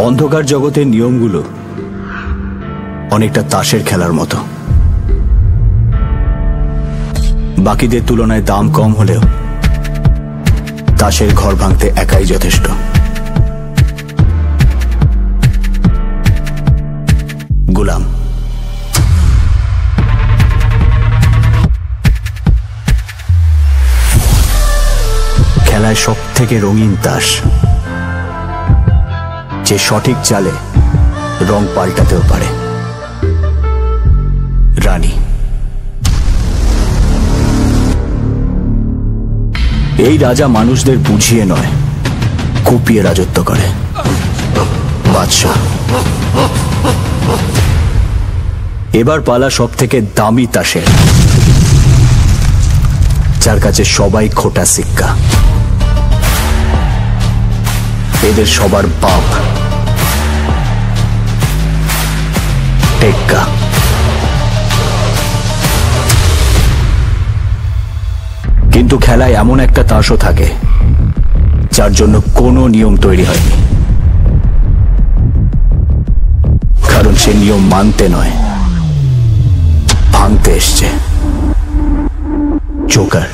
অন্ধকার জগতের নিয়মগুলো অনেকটা তাসের খেলার মতো। বাকিদের তুলনায় দাম কম হলেও তাসের ঘর ভাঙতে একাই যথেষ্ট। গুলাম। খেলায় সব থেকে রঙিন তাস, যে সঠিক চালে রং পাল্টাতেও পারে। রানী। এই রাজা মানুষদের বুঝিয়ে নয়, কুপিয়ে রাজত্ব করে। বাদশাহ। এবার পালা সব থেকে দামি তাসের, যার কাছে সবাই খোটা সিক্কা। এদের সবার বাপ টেক্কা। কিন্তু খেলায় এমন একটা তাসও থাকে যার জন্য কোনো নিয়ম তৈরি হয়নি, কারণ সে নিয়ম মানতে নয়, ভাঙতে এসছে। জোকার।